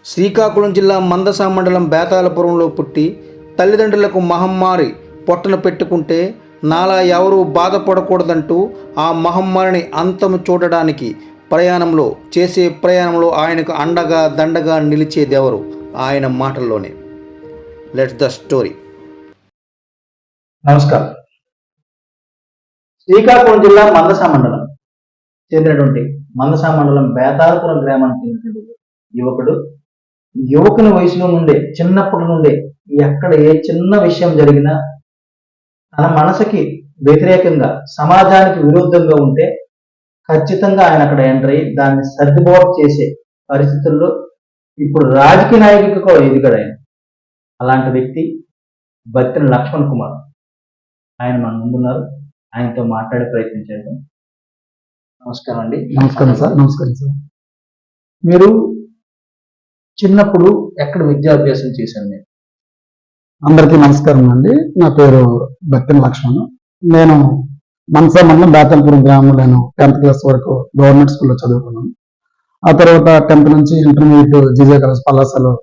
శ్రీకాకుళం జిల్లా మందస మండలం బేతాళపురంలో పుట్టి తల్లిదండ్రులకు మహమ్మారి పొట్టన పెట్టుకుంటే నాలా ఎవరూ బాధపడకూడదంటూ ఆ మహమ్మారిని అంతము చూడడానికి ప్రయాణంలో ఆయనకు అండగా దండగా నిలిచేదెవరు? ఆయన మాటల్లోనే. Let's the story. నమస్కారం. శ్రీకాకుళం జిల్లా మందస మండలం చెందినటువంటి మందస మండలం బేతాళపురం గ్రామానికి చెందినటువంటి యువకుని వయసులో నుండే, చిన్నప్పటి నుండే ఎక్కడ ఏ చిన్న విషయం జరిగినా తన మనసుకి వ్యతిరేకంగా, సమాజానికి విరుద్ధంగా ఉంటే ఖచ్చితంగా ఆయన అక్కడ ఎంటర్ అయ్యి దాన్ని సర్దుబాటు చేసే పరిస్థితుల్లో ఇప్పుడు రాజకీయ నాయకుడికి కూడా ఎదిగాడు ఆయన. అలాంటి వ్యక్తి బత్తిన లక్ష్మణ్ కుమార్. ఆయన మన ముందున్నారు. ఆయనతో మాట్లాడే ప్రయత్నం చేద్దాం. నమస్కారం అండి. నమస్కారం సార్. నమస్కారం సార్. మీరు చిన్నప్పుడు ఎక్కడ విద్యాభ్యాసం చేశారు? మీరు అందరికీ నమస్కారం అండి. నా పేరు బత్తిన లక్ష్మణ్. నేను మనస మండలం బేతాళపురం గ్రామంలో 10th క్లాస్ వరకు గవర్నమెంట్ స్కూల్లో చదువుకున్నాను. ఆ తర్వాత 10th నుంచి ఇంటర్మీడియట్ జీజే కాలేజ్ పలాసలో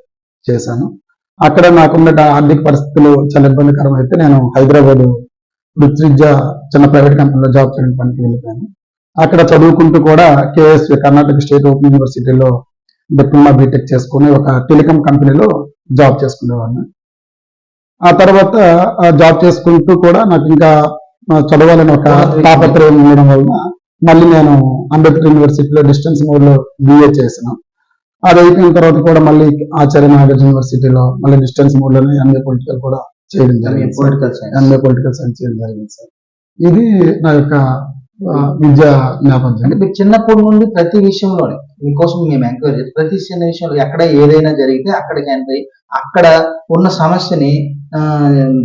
చేశాను. అక్కడ నాకున్న ఆర్థిక పరిస్థితులు చాలా ఇబ్బందికరం అయితే నేను హైదరాబాద్ వృత్తిరీత్యా చిన్న ప్రైవేట్ కంపెనీలో జాబ్ చేయడానికి పనికి వెళ్ళిపోయాను. అక్కడ చదువుకుంటూ కూడా కేఎస్వి కర్ణాటక స్టేట్ ఓపెన్ యూనివర్సిటీలో డిప్లొమా బీటెక్ చేసుకుని ఒక టెలికాం కంపెనీలో జాబ్ చేసుకునేవాడిని. ఆ తర్వాత జాబ్ చేసుకుంటూ కూడా నాకు ఇంకా చదవాలని ఒక తాపత్రయం ఉండడం వలన మళ్ళీ నేను అంబేద్కర్ యూనివర్సిటీలో డిస్టెన్స్ మోడ్లో బిఏ చేశాను. అది అయిపోయిన తర్వాత కూడా మళ్ళీ ఆచార్య నాగార్జున యూనివర్సిటీలో మళ్ళీ డిస్టెన్స్ మోడ్లోనే ఎంఏ పొలిటికల్ కూడా చేయడం జరిగింది. ఎంఏ పొలిటికల్ సైన్స్ చేయడం జరిగింది సార్. ఇది నా యొక్క విద్యా నేపథ్యం. అంటే మీరు చిన్నప్పటి నుండి ప్రతి విషయంలోనే మీకోసం మేము ఎంక్వైరీ చేస్తాం. ప్రతి చిన్న విషయంలో ఎక్కడ ఏదైనా జరిగితే అక్కడికి ఎంటర్ అక్కడ ఉన్న సమస్యని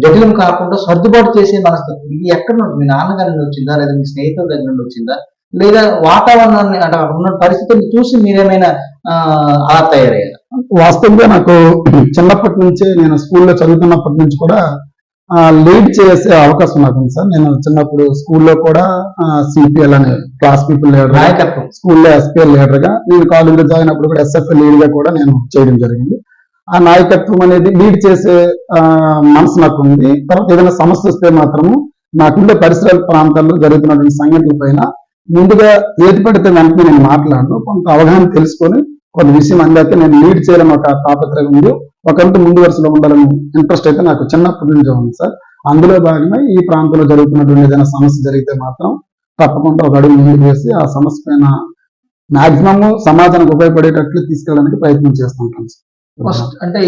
జటిలం కాకుండా సర్దుబాటు చేసే మనస్తత్వం ఇది ఎక్కడ నుండి? మీ నాన్నగారి నుండి వచ్చిందా, లేదా మీ స్నేహితుల దగ్గర నుండి వచ్చిందా, లేదా వాతావరణాన్ని అంటే అక్కడ ఉన్న పరిస్థితులను చూసి మీరేమైనా అలా తయారయ్యారు? వాస్తవంగా నాకు చిన్నప్పటి నుంచే నేను స్కూల్లో చదువుతున్నప్పటి నుంచి కూడా లీడ్ చేసే అవకాశం నాకు ఉంది సార్. నేను చిన్నప్పుడు స్కూల్లో కూడా సిపిఎల్ అనే క్లాస్ పీపుల్ లీడర్, నాయకత్వం, స్కూల్లో ఎస్పీఎల్ లీడర్ గా, నేను కాలేజీలో జాయిన్ అప్పుడు కూడా ఎస్ఎఫ్ఎల్ లీడ్ గా కూడా నేను చేయడం జరిగింది. ఆ నాయకత్వం అనేది లీడ్ చేసే మనసు నాకు ఉంది. తర్వాత ఏదైనా సమస్య వస్తే మాత్రము నాకుండే పరిసర ప్రాంతాల్లో జరుగుతున్నటువంటి సంఘటనల పైన ముందుగా ఏది పడితే వెంటనే నేను మాట్లాడను, కొంత అవగాహన తెలుసుకొని కొంత విషయం అందాక నేను లీడ్ చేయాలని ఒక తాపత్రయం ఉంది. ఒకంటూ ముందు వరుసలో ఉండాలని ఇంట్రెస్ట్ అయితే నాకు చిన్నప్పటి నుంచి ఉంది సార్. అందులో భాగంగా ఈ ప్రాంతంలో జరుగుతున్నటువంటి ఏదైనా సమస్య జరిగితే మాత్రం తప్పకుండా ఒక అడుగు ముందుకు వేసి ఆ సమస్య పైన మాక్సిమం సమాజానికి ఉపయోగపడేటట్లు తీసుకెళ్ళడానికి ప్రయత్నం చేస్తుంటాను సార్. ఫస్ట్ అంటే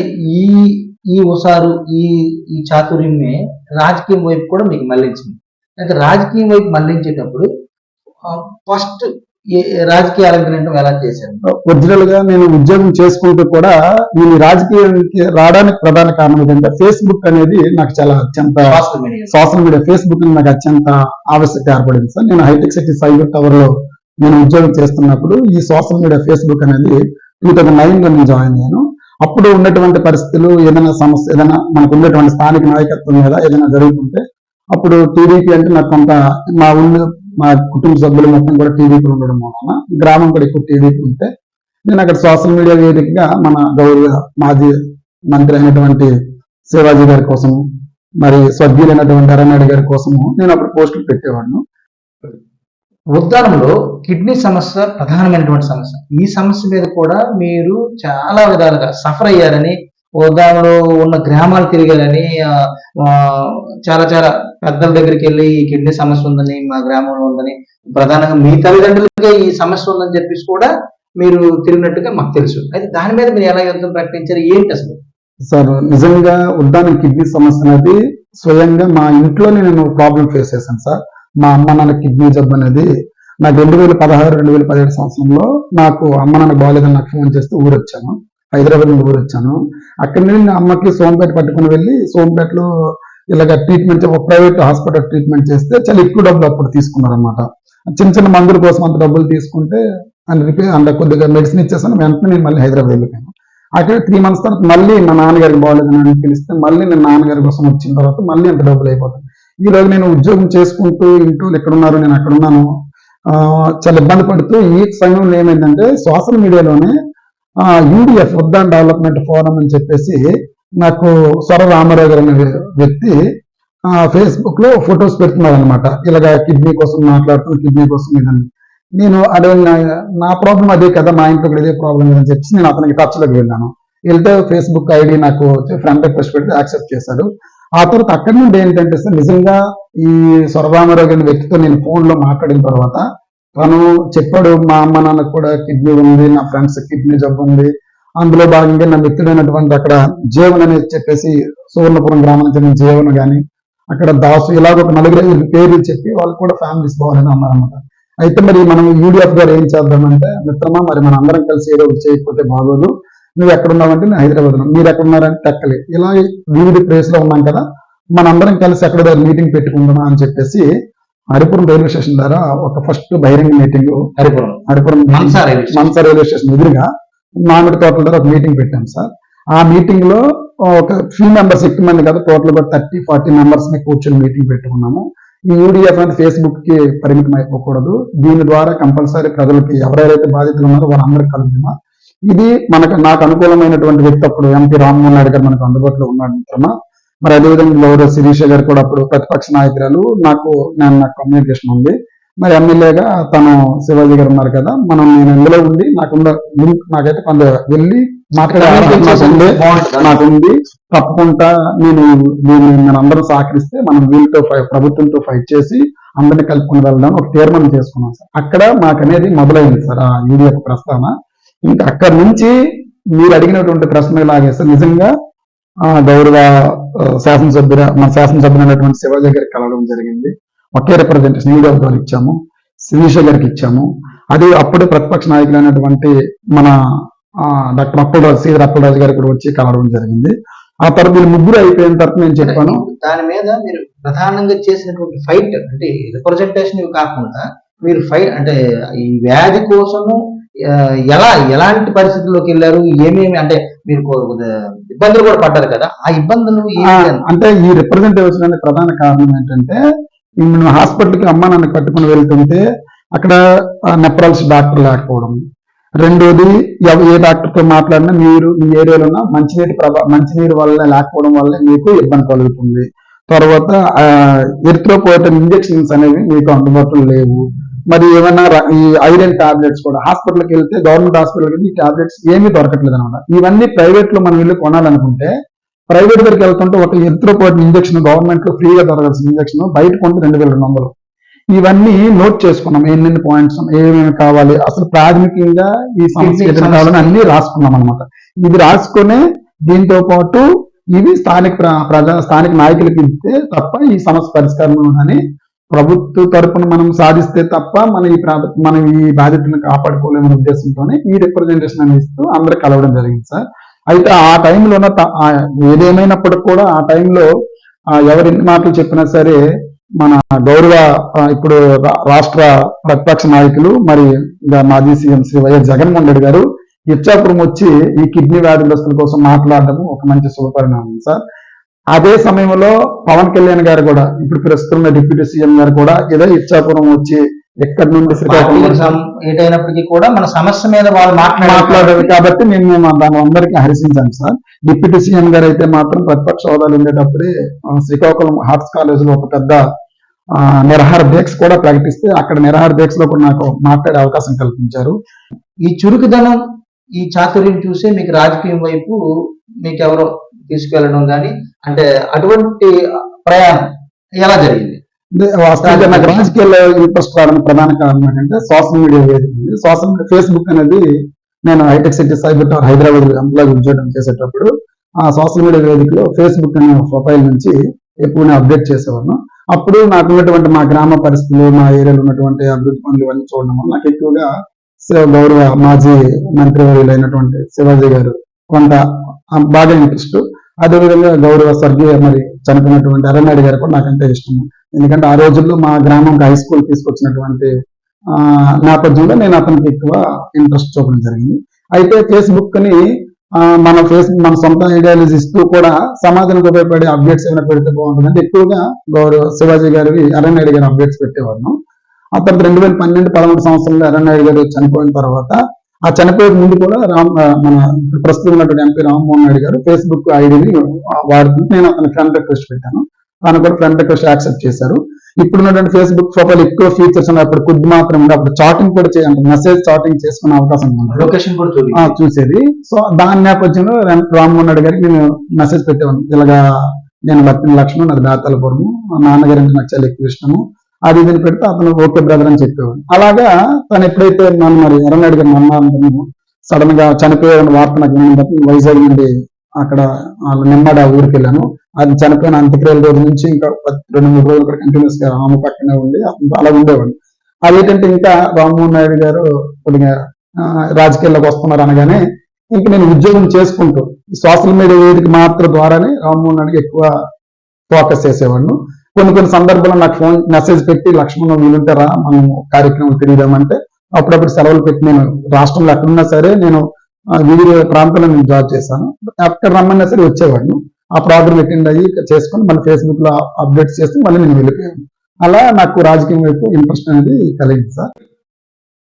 ఈ ఉసారు ఈ చాతుర్యమే రాజకీయం వైపు కూడా మీకు మళ్లించింది. అయితే రాజకీయం వైపు మళ్లించేటప్పుడు ఫస్ట్ రాజకీయ అలంకరణ ఎలా చేశాను? ఒరిజినల్ గా నేను ఉద్యోగం చేసుకుంటూ కూడా నేను రాజకీయానికి రావడానికి ప్రధాన కారణం ఏంటంటే ఫేస్బుక్ అనేది నాకు చాలా అత్యంత సోషల్ మీడియా ఫేస్బుక్ నాకు అత్యంత ఆవశ్యకత ఏర్పడింది సార్. నేను హైటెక్ సిటీ సైబర్ టవర్ లో నేను ఉద్యోగం చేస్తున్నప్పుడు ఈ సోషల్ మీడియా ఫేస్బుక్ అనేది 2009 లో నేను జాయిన్ అయ్యాను. అప్పుడు ఉన్నటువంటి పరిస్థితులు, ఏదైనా సమస్య, ఏదైనా మనకు ఉన్నటువంటి స్థానిక నాయకత్వం మీద ఏదైనా జరుగుతుంటే అప్పుడు టీడీపీ అంటే నాకు కొంత మా ఊళ్ళో మా కుటుంబ సభ్యులు మొత్తం కూడా టీడీపీ ఉండడం వలన గ్రామం కూడా ఎక్కువ టీడీపీ ఉంటే నేను అక్కడ సోషల్ మీడియా వేదికగా మన గౌరవ మాజీ మంత్రి అయినటువంటి శివాజీ గారి కోసము, మరి స్వర్గీయులైనటువంటి అరణ్య గారి కోసము నేను అప్పుడు పోస్టులు పెట్టేవాడిను. ఉద్దానంలో కిడ్నీ సమస్య ప్రధానమైనటువంటి సమస్య. ఈ సమస్య మీద కూడా మీరు చాలా విధాలుగా సఫర్ అయ్యారని, ఉద్దానంలో ఉన్న గ్రామాలు తిరిగారని, చాలా చాలా పెద్దల దగ్గరికి వెళ్ళి ఈ కిడ్నీ సమస్య ఉందని, మా గ్రామంలో ఉందని, ప్రధానంగా మీ తల్లిదండ్రులకే ఈ సమస్య ఉందని చెప్పేసి కూడా మీరు తిరిగినట్టుగా మాకు తెలుసు. అయితే దాని మీద మీరు ఎలా యుద్ధం ప్రకటించారు? ఏంటి అసలు? సార్, నిజంగా ఉద్దానం కిడ్నీ సమస్య అనేది స్వయంగా మా ఇంట్లోనే నేను ప్రాబ్లం ఫేస్ చేశాను సార్. మా అమ్మ నాన్న కిడ్నీ జబ్బు అనేది నాకు 2016-2017 సంవత్సరంలో నాకు అమ్మ నాన్న బాగాలేదని నాకు ఫోన్ చేస్తే ఊరొచ్చాను, హైదరాబాద్ నుండి ఊరొచ్చాను. అక్కడి నుండి అమ్మకి సోంపేట పట్టుకుని వెళ్ళి సోంపేటలో ఇలాగ ట్రీట్మెంట్, ఒక ప్రైవేట్ హాస్పిటల్ ట్రీట్మెంట్ చేస్తే చాలా ఎక్కువ డబ్బులు అప్పుడు తీసుకున్నారనమాట. చిన్న చిన్న మందుల కోసం అంత డబ్బులు తీసుకుంటే అంత కొద్దిగా మెడిసిన్ ఇచ్చేసాను. వెంటనే నేను మళ్ళీ హైదరాబాద్ వెళ్ళిపోయాను. అక్కడ 3 months తర్వాత మళ్ళీ మా నాన్నగారికి బాగాలేదని పిలిస్తే మళ్ళీ నేను నాన్నగారి కోసం వచ్చిన తర్వాత మళ్ళీ అంత డబ్బులు అయిపోతాను. ఈ రోజు నేను ఉద్యోగం చేసుకుంటూ ఇంట్లో ఎక్కడున్నారు, నేను అక్కడ ఉన్నాను, చాలా ఇబ్బంది పడుతూ ఈ సమయంలో ఏమైందంటే సోషల్ మీడియాలోనే యూడిఎఫ్ ఉద్దాన్ డెవలప్మెంట్ ఫోరం అని చెప్పేసి నాకు సొర రామారావు గారు అనే వ్యక్తి ఫేస్బుక్ లో ఫొటోస్ పెడుతున్నారు అనమాట. ఇలాగా కిడ్నీ కోసం మాట్లాడుతున్న, కిడ్నీ కోసం ఇదని. నేను అదే నా ప్రాబ్లం అదే కదా, మా ఇంట్లో కూడా ఇదే ప్రాబ్లం అని చెప్పేసి నేను అతనికి టచ్ లోకి వెళ్ళాను. వెళ్తే ఫేస్బుక్ ఐడి నాకు ఫ్రెండ్ రిక్వెస్ట్ పెడితే యాక్సెప్ట్ చేశాడు. ఆ తర్వాత అక్కడి నుండి ఏంటంటే సార్, నిజంగా ఈ సొరరామారావు గారి వ్యక్తితో నేను ఫోన్ లో మాట్లాడిన తర్వాత తను చెప్పాడు, మా అమ్మ నాన్నకు కూడా కిడ్నీ ఉంది, నా ఫ్రెండ్స్ కిడ్నీ జబ్బు ఉంది, అందులో భాగంగా నా మిత్రుడైనటువంటి అక్కడ జీవన్ అనేది చెప్పేసి సువర్ణపురం గ్రామానికి చెందిన జీవన్ గాని, అక్కడ దాసు, ఇలాగ ఒక 4-5 పేర్లు చెప్పి వాళ్ళు కూడా ఫ్యామిలీస్ బాగాలని అన్నారన్నమాట. అయితే మరి మనం యూడిఎఫ్ గారు ఏం చేద్దామంటే, మిత్రమా మరి మన అందరం కలిసి ఏదో ఒకటి చేయకపోతే బాగోదు, నువ్వు ఎక్కడున్నావంటే నేను హైదరాబాద్ లో, మీరు ఎక్కడున్నారంటే టెక్కలి, ఇలా వివిధ ప్లేస్ లో ఉన్నాం కదా, మనందరం కలిసి ఎక్కడ మీటింగ్ పెట్టుకుందామా అని చెప్పేసి హరిపురం రైల్వే స్టేషన్ ద్వారా ఒక ఫస్ట్ బహిరంగ meeting, Haripuram Mansa railway station ఎదురుగా మామిడి తోటల ద్వారా ఒక మీటింగ్ పెట్టాం సార్. ఆ మీటింగ్ లో ఒక ఫ్యూ మెంబర్స్, ఎక్కువ మంది కదా, టోటల్ గా 30-40 మెంబర్స్ ని కూర్చొని మీటింగ్ పెట్టుకున్నాము. ఈ యూడిఎఫ్ అనేది ఫేస్బుక్ కి పరిమితం అయిపోకూడదు, దీని ద్వారా కంపల్సరీ ప్రజలకి ఎవరెవరైతే బాధితులు ఉన్నారో వాళ్ళందరికీ కలుగుతామా. ఇది నాకు అనుకూలమైనటువంటి వ్యక్తి అప్పుడు ఎంపీ రామ్మోహన్ నాయుడు గారు మనకు అందుబాటులో ఉన్నాడు మిత్రమా. మరి అదేవిధంగా గౌరవ శిరీష గారు కూడా అప్పుడు ప్రతిపక్ష నాయకురాలు, నాకు కమ్యూనికేషన్ ఉంది. మరి ఎమ్మెల్యేగా తను శివాజీ గారు ఉన్నారు కదా, నేను ఇందులో ఉండి నాకైతే కొంత వెళ్ళి నాకుంది. తప్పకుండా నేను అందరూ సహకరిస్తే మనం వీళ్ళతో ప్రభుత్వంతో ఫైట్ చేసి అందరినీ కలుపుకుని వెళ్దాం ఒక తీర్మానం చేసుకున్నాం సార్. అక్కడ మాకు అనేది మొదలైంది సార్ ఆ యూడిఎఫ్ ప్రస్తావన. ఇంకా అక్కడి నుంచి మీరు అడిగినటువంటి ప్రశ్న లాగేస్తే నిజంగా గౌరవ మన శాసనసభ్యులైనటువంటి శివాజీ గారికి కలవడం జరిగింది. ఒకే రిప్రజెంటేషన్ యూడిఎఫ్ ద్వారా ఇచ్చాము, శిరీష గారికి ఇచ్చాము. అది అప్పుడు ప్రతిపక్ష నాయకులైనటువంటి మన డాక్టర్ అప్పలరాజు గారికి కూడా వచ్చి కలవడం జరిగింది. ఆ తర్వాత వీళ్ళు ముగ్గురు అయిపోయిన తర్వాత నేను చెప్పాను, దాని మీద మీరు ప్రధానంగా చేసినటువంటి ఫైట్ అంటే రిప్రజెంటేషన్ కాకుండా మీరు ఫైట్ అంటే ఈ వ్యాధి కోసము ఎలాంటి పరిస్థితుల్లోకి వెళ్ళారు, ఏమేమి అంటే మీరు ఇబ్బందులు కూడా పడ్డారు కదా, ఆ ఇబ్బందులు అంటే ఈ రిప్రజెంటేషన్ అనే ప్రధాన కారణం ఏంటంటే, నేను హాస్పిటల్కి అమ్మ నాన్న కట్టుకుని వెళ్తుంటే అక్కడ నెప్రాలజీ డాక్టర్ లేకపోవడం, రెండోది ఏ డాక్టర్ తో మాట్లాడినా మీరు మీ ఏరియాలో ఉన్న మంచినీరు వల్ల లేకపోవడం వల్ల మీకు ఇబ్బంది కలుగుతుంది. తర్వాత ఎరిథ్రోపోయిటిన్ ఇంజెక్షన్స్ అనేవి మీకు అందుబాటులో లేవు. మరి ఏమైనా ఈ ఐరన్ టాబ్లెట్స్ కూడా హాస్పిటల్కి వెళ్తే, గవర్నమెంట్ హాస్పిటల్కి వెళ్తే ఈ టాబ్లెట్స్ ఏమీ దొరకట్లేదు అనమాట. ఇవన్నీ ప్రైవేట్ లో మనం వెళ్ళి కొనాలనుకుంటే, ప్రైవేట్ దగ్గరికి వెళ్తుంటే ఒక ఎరిథ్రోపోయిటిన్ ఇంజెక్షన్ గవర్నమెంట్ లో ఫ్రీగా దొరకాల్సిన ఇంజెక్షన్ బయట కొంటే 2200. ఇవన్నీ నోట్ చేసుకున్నాం, ఎన్నెన్ని పాయింట్స్ ఏమేమి కావాలి, అసలు ప్రాథమికంగా ఈ సమస్య ఏదైనా కావాలని అన్ని రాసుకున్నాం అనమాట. ఇది రాసుకునే దీంతో పాటు ఇవి స్థానిక నాయకులకి ఇస్తే తప్ప ఈ సమస్య పరిష్కారం ఉందని, ప్రభుత్వ తరపున మనం సాధిస్తే తప్ప మనం ఈ బాధ్యతలను కాపాడుకోలేమనే ఉద్దేశంతోనే ఈ రిప్రజెంటేషన్ అని ఇస్తూ అందరూ కలవడం జరిగింది సార్. అయితే ఆ టైంలో ఏదేమైనప్పటికి కూడా ఆ టైంలో ఎవరు ఎన్ని మాటలు చెప్పినా సరే, మన గౌరవ ఇప్పుడు రాష్ట్ర ప్రతిపక్ష నాయకులు మరి మాజీ సీఎం శ్రీ వైఎస్ జగన్మోహన్ రెడ్డి గారు ఇచ్చాపురం వచ్చి ఈ కిడ్నీ వ్యాధిగ్రస్తుల కోసం మాట్లాడడం ఒక మంచి శుభపరిణామం సార్. అదే సమయంలో పవన్ కళ్యాణ్ గారు కూడా, ఇప్పుడు ప్రస్తుతం డిప్యూటీ సీఎం గారు కూడా ఏదో ఇచ్చాపురం వచ్చి ఎక్కడి నుండి ఏటైనప్పటికీ కూడా మన సమస్య మీద వాళ్ళు మాట్లాడారు కాబట్టి మేము దాని అందరికీ హర్షించాను సార్. డిప్యూటీ సీఎం గారు అయితే మాత్రం ప్రతిపక్ష హోదాలు ఉండేటప్పుడే శ్రీకాకుళం ఆర్ట్స్ కాలేజ్ లో ఒక పెద్ద నిరాహార దీక్ష కూడా ప్రకటిస్తే అక్కడ నిరాహార దీక్షలో కూడా నాకు మాట్లాడే అవకాశం కల్పించారు. ఈ చురుకుదనం, ఈ చాతుర్యం చూసే మీకు రాజకీయం వైపు మీకు ఎవరో తీసుకెళ్లడం కానీ, అంటే అటువంటి ప్రయాణం ఎలా జరిగింది? వాస్తవంగా నాకు రాజకీయాల్లో ఇంట్రెస్ట్ రావడానికి ప్రధాన కారణం ఏంటంటే సోషల్ మీడియా వేదిక. సోషల్ మీడియా ఫేస్బుక్ అనేది, నేను హైటెక్ సిటీ సైబర్ టవర్ హైదరాబాద్ ఎంప్లాయీ ఉద్యోగం చేసేటప్పుడు ఆ సోషల్ మీడియా వేదికలో ఫేస్బుక్ అనే ప్రొఫైల్ నుంచి ఎప్పుడు నేను అప్డేట్ చేసేవాను. అప్పుడు నాకు ఉన్నటువంటి మా గ్రామ పరిస్థితులు, మా ఏరియాలో ఉన్నటువంటి అభివృద్ధి పనులు ఇవన్నీ చూడడం వల్ల నాకు ఎక్కువగా గౌరవ మాజీ మంత్రివర్యులైనటువంటి శివాజీ గారు కొంత బాగా ఇంట్రెస్ట్. అదేవిధంగా గౌరవ స్వర్గీయ మరి చనిపోయినటువంటి అరణ్యాడి గారు కూడా నాకంటే ఇష్టము. ఎందుకంటే ఆ రోజుల్లో మా గ్రామంకి హై స్కూల్ తీసుకొచ్చినటువంటి నేపథ్యంలో నేను అతనికి ఎక్కువ ఇంట్రెస్ట్ చూపడం జరిగింది. అయితే ఫేస్బుక్ ని మన సొంత ఐడియాలజీ ఇస్తూ కూడా సమాజానికి ఉపయోగపడే అప్డేట్స్ ఏమైనా పెడితే బాగుంటుందంటే ఎక్కువగా గౌరవ శివాజీ గారి అరణ్యాడి గారి అప్డేట్స్ పెట్టేవాళ్ళం. ఆ తర్వాత 2012-13 సంవత్సరంలో అరణ్యాడి గారు చనిపోయిన తర్వాత ఆ చనిపోయే ముందు కూడా మన ప్రస్తుతం ఉన్నటువంటి ఎంపీ రామ్మోహన్ నాయుడు గారు ఫేస్బుక్ ఐడిని వాడుతుంటే నేను అతను ఫ్రెండ్ రిక్వెస్ట్ పెట్టాను. తను కూడా ఫ్రెండ్ రిక్వెస్ట్ యాక్సెప్ట్ చేశారు. ఇప్పుడు ఉన్నటువంటి ఫేస్బుక్ ప్రొఫైల్ ఎక్కువ ఫీచర్స్ ఉన్నాయి. అప్పుడు కొద్ది మాత్రం ఉండే, అప్పుడు చాటింగ్ కూడా చేయాలి, మెసేజ్ చాటింగ్ చేసుకునే అవకాశం ఉంది, లొకేషన్ కూడా చూసేది. సో దాని నేపథ్యంలో రామ్మోహన్ నాయుడు గారికి నేను మెసేజ్ పెట్టేవాను, ఇలాగా నేను బత్తిన లక్ష్మణ్, నాది బేతాలపురము, మా నాన్నగారి నాకు చాలా ఎక్కువ ఇష్టము, అది ఇది పెడితే అతను ఓకే బ్రదర్ అని చెప్పేవాడు. అలాగా తను ఎప్పుడైతే నన్ను మరి ఎర్రనాయుడు గారు అన్నాను, సడన్ గా చనిపోయే వార్త నాకు వినడం, వైజాగ్ నుండి అక్కడ నిమ్మడ ఊరికి వెళ్ళాను. అది చనిపోయిన అంత్యక్రియల రోజు నుంచి ఇంకా 2-3 రోజులు కూడా కంటిన్యూస్ గా ఆమె పక్కనే ఉండి అలా ఉండేవాడు. అదేంటంటే ఇంకా రామ్మోహన్ నాయుడు గారు కొద్దిగా రాజకీయాల్లోకి వస్తున్నారు అనగానే ఇంకా నేను ఉద్యోగం చేసుకుంటూ సోషల్ మీడియా వేదిక మాత్రం ద్వారానే రామ్మోహన్ నాయుడు ఎక్కువ ఫోకస్ చేసేవాడిని. కొన్ని సందర్భాల్లో నాకు ఫోన్ మెసేజ్ పెట్టి, లక్ష్మణ్ వీలుంటే రా మనం కార్యక్రమం తిరిగిదామంటే అప్పుడప్పుడు సెలవులు పెట్టి, నేను రాష్ట్రంలో ఎక్కడున్నా సరే నేను వివిధ ప్రాంతాల్లో నేను జాబ్ చేశాను, ఎక్కడ రమ్మన్నా సరే వచ్చేవాడిని. ఆ ప్రోగ్రామ్ అటెండ్ అయ్యి చేసుకొని మళ్ళీ ఫేస్బుక్ లో అప్డేట్స్ చేసి మళ్ళీ నేను వెళ్ళిపోయాను. అలా నాకు రాజకీయం వైపు ఇంట్రెస్ట్ అనేది కలిగింది సార్.